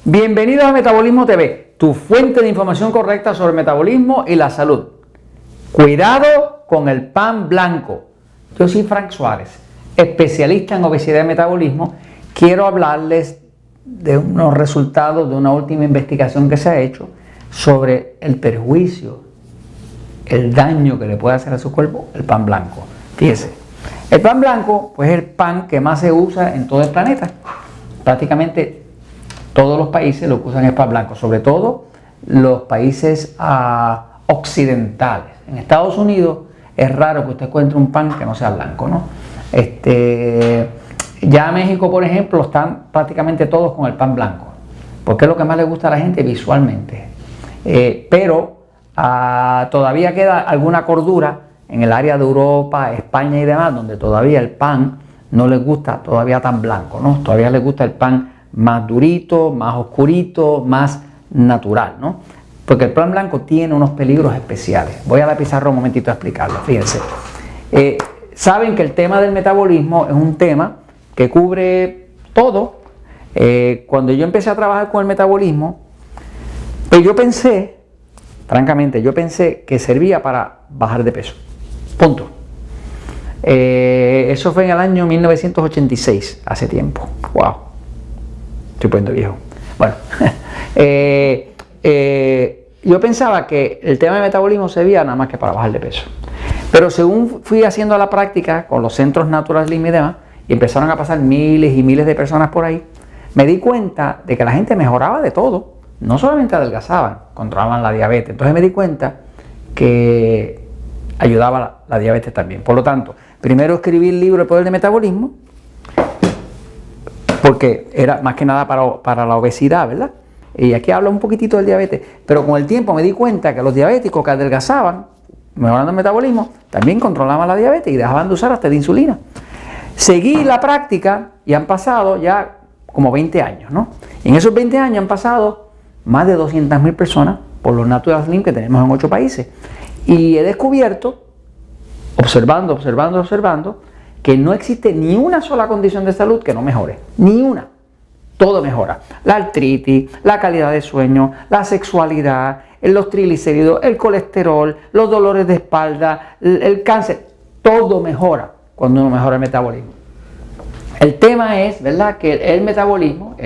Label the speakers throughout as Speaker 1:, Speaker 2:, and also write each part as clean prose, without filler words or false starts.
Speaker 1: Bienvenidos a Metabolismo TV, tu fuente de información correcta sobre el metabolismo y la salud. Cuidado con el pan blanco. Yo soy Frank Suárez, especialista en obesidad y metabolismo. Quiero hablarles de unos resultados de una última investigación que se ha hecho sobre el perjuicio, el daño que le puede hacer a su cuerpo el pan blanco. Fíjese, el pan blanco pues, es el pan que más se usa en todo el planeta. Prácticamente todos los países lo que usan es pan blanco, sobre todo los países occidentales. En Estados Unidos es raro que usted encuentre un pan que no sea blanco, ¿no? Ya México, por ejemplo, están prácticamente todos con el pan blanco, porque es lo que más le gusta a la gente visualmente. Pero todavía queda alguna cordura en el área de Europa, España y demás, donde todavía el pan no les gusta todavía tan blanco, ¿no? Todavía les gusta el pan más durito, más oscurito, más natural, ¿no? Porque el pan blanco tiene unos peligros especiales. Voy a la pizarra un momentito a explicarlo, fíjense. Saben que el tema del metabolismo es un tema que cubre todo. Cuando yo empecé a trabajar con el metabolismo, pues yo pensé, francamente, que servía para bajar de peso. Punto. Eso fue en el año 1986, hace tiempo. ¡Wow! Estoy poniendo viejo. Bueno, yo pensaba que el tema de metabolismo servía nada más que para bajar de peso. Pero según fui haciendo la práctica con los centros Natural Slim y demás, y empezaron a pasar miles y miles de personas por ahí, me di cuenta de que la gente mejoraba de todo. No solamente adelgazaban, controlaban la diabetes. Entonces me di cuenta que ayudaba la diabetes también. Por lo tanto, primero escribí el libro El Poder del Metabolismo, porque era más que nada para la obesidad, ¿verdad? Y aquí habla un poquitito del diabetes, pero con el tiempo me di cuenta que los diabéticos que adelgazaban, mejorando el metabolismo, también controlaban la diabetes y dejaban de usar hasta de insulina. Seguí la práctica y han pasado ya como 20 años, ¿no? En esos 20 años han pasado más de 200.000 personas por los Natural Slim que tenemos en 8 países. Y he descubierto, observando, que no existe ni una sola condición de salud que no mejore, ni una. Todo mejora. La artritis, la calidad de sueño, la sexualidad, los triglicéridos, el colesterol, los dolores de espalda, el cáncer, todo mejora cuando uno mejora el metabolismo. El tema es, ¿verdad?, que el metabolismo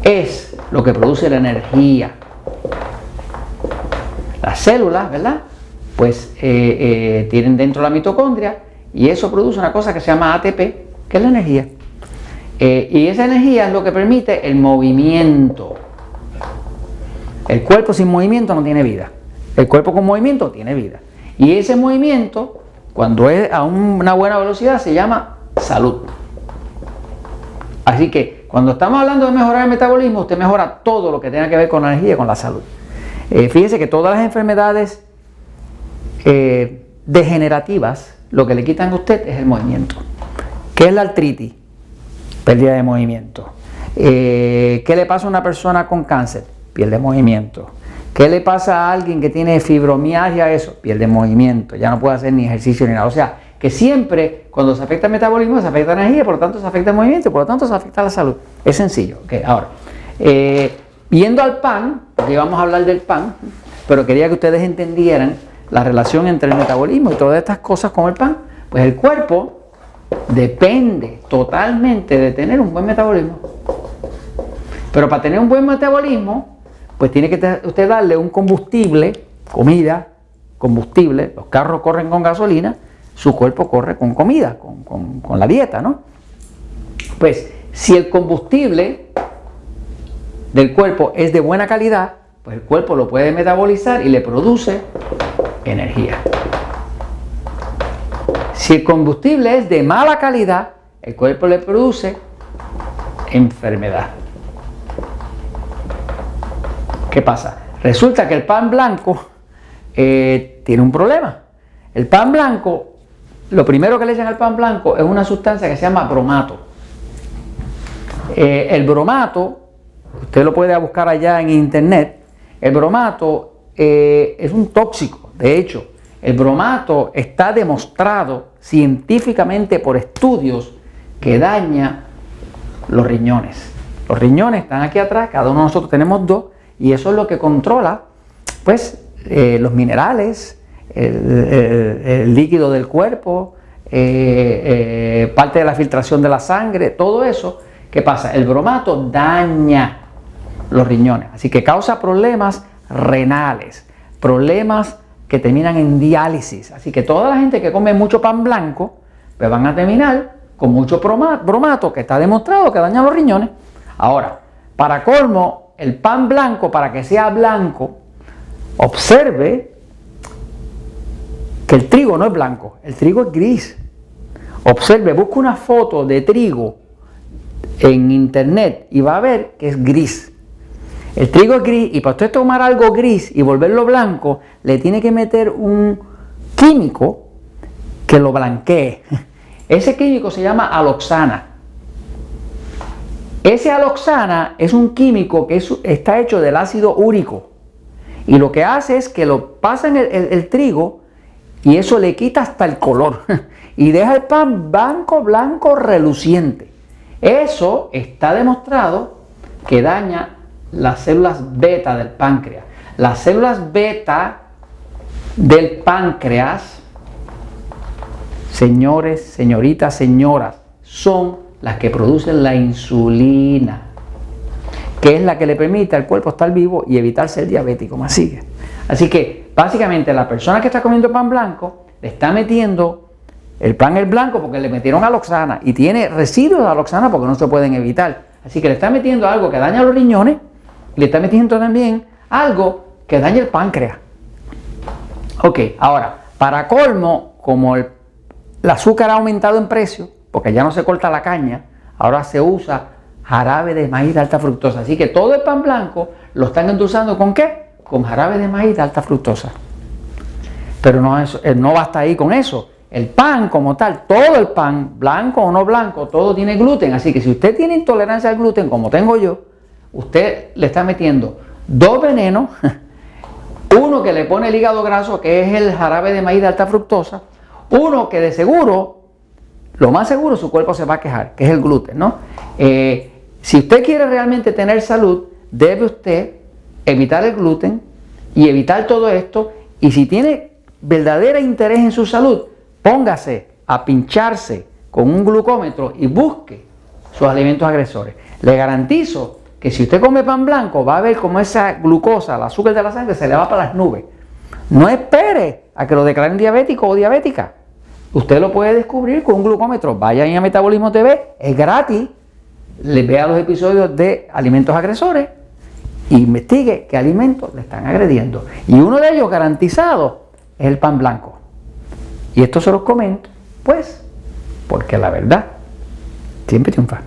Speaker 1: es lo que produce la energía. Las células, ¿verdad?, pues tienen dentro la mitocondria y eso produce una cosa que se llama ATP, que es la energía. Y esa energía es lo que permite el movimiento. El cuerpo sin movimiento no tiene vida. El cuerpo con movimiento tiene vida. Y ese movimiento, cuando es a una buena velocidad, se llama salud. Así que cuando estamos hablando de mejorar el metabolismo, usted mejora todo lo que tenga que ver con la energía y con la salud. Fíjese que todas las enfermedades degenerativas, lo que le quitan a usted es el movimiento. ¿Qué es la artritis? Pérdida de movimiento. ¿Qué le pasa a una persona con cáncer? Pierde movimiento. ¿Qué le pasa a alguien que tiene fibromialgia? Eso, pierde movimiento. Ya no puede hacer ni ejercicio ni nada. O sea, que siempre cuando se afecta el metabolismo se afecta la energía, por lo tanto se afecta el movimiento, por lo tanto se afecta la salud. Es sencillo. Okay, ahora, yendo al pan, porque vamos a hablar del pan, pero quería que ustedes entendieran la relación entre el metabolismo y todas estas cosas con el pan. Pues el cuerpo depende totalmente de tener un buen metabolismo. Pero para tener un buen metabolismo, pues tiene que usted darle un combustible, comida, combustible. Los carros corren con gasolina, su cuerpo corre con comida, con la dieta, ¿no? Pues si el combustible del cuerpo es de buena calidad, pues el cuerpo lo puede metabolizar y le produce energía. Si el combustible es de mala calidad, el cuerpo le produce enfermedad. ¿Qué pasa? Resulta que el pan blanco tiene un problema. El pan blanco, lo primero que le echan al pan blanco es una sustancia que se llama bromato. El bromato, usted lo puede buscar allá en internet, el bromato es un tóxico. De hecho, el bromato está demostrado científicamente por estudios que daña los riñones. Los riñones están aquí atrás, cada uno de nosotros tenemos dos, y eso es lo que controla, pues, los minerales, el líquido del cuerpo, parte de la filtración de la sangre, todo eso. ¿Qué pasa? El bromato daña los riñones, así que causa problemas renales, problemas que terminan en diálisis. Así que toda la gente que come mucho pan blanco, pues van a terminar con mucho bromato, que está demostrado que daña los riñones. Ahora, para colmo, el pan blanco, para que sea blanco, observe que el trigo no es blanco, el trigo es gris. Observe, busque una foto de trigo en internet y va a ver que es gris. El trigo es gris, y para usted tomar algo gris y volverlo blanco, le tiene que meter un químico que lo blanquee. Ese químico se llama aloxana. Ese aloxana es un químico que está hecho del ácido úrico, y lo que hace es que lo pasa en el trigo, y eso le quita hasta el color y deja el pan blanco reluciente. Eso está demostrado que daña las células beta del páncreas. Las células beta del páncreas, señores, señoritas, señoras, son las que producen la insulina, que es la que le permite al cuerpo estar vivo y evitar ser diabético más sigue. Así que básicamente la persona que está comiendo pan blanco le está metiendo, el pan es blanco porque le metieron aloxana y tiene residuos de aloxana porque no se pueden evitar. Así que le está metiendo algo que daña los riñones y le está metiendo también algo que daña el páncreas. Ok, ahora, para colmo, como el azúcar ha aumentado en precio, porque ya no se corta la caña, ahora se usa jarabe de maíz de alta fructosa. Así que todo el pan blanco lo están endulzando ¿con qué? Con jarabe de maíz de alta fructosa. Pero no basta ahí con eso. El pan como tal, todo el pan, blanco o no blanco, todo tiene gluten. Así que si usted tiene intolerancia al gluten, como tengo yo, usted le está metiendo dos venenos. Uno que le pone el hígado graso, que es el jarabe de maíz de alta fructosa. Uno que de seguro, lo más seguro, su cuerpo se va a quejar, que es el gluten, ¿no? Si usted quiere realmente tener salud, debe usted evitar el gluten y evitar todo esto. Y si tiene verdadero interés en su salud, póngase a pincharse con un glucómetro y busque sus alimentos agresores. Le garantizo que si usted come pan blanco, va a ver cómo esa glucosa, el azúcar de la sangre, se le va para las nubes. No espere a que lo declaren diabético o diabética. Usted lo puede descubrir con un glucómetro. Vaya a Metabolismo TV, es gratis. Le vea los episodios de alimentos agresores e investigue qué alimentos le están agrediendo. Y uno de ellos garantizado es el pan blanco. Y esto se los comento, pues, porque la verdad siempre triunfa.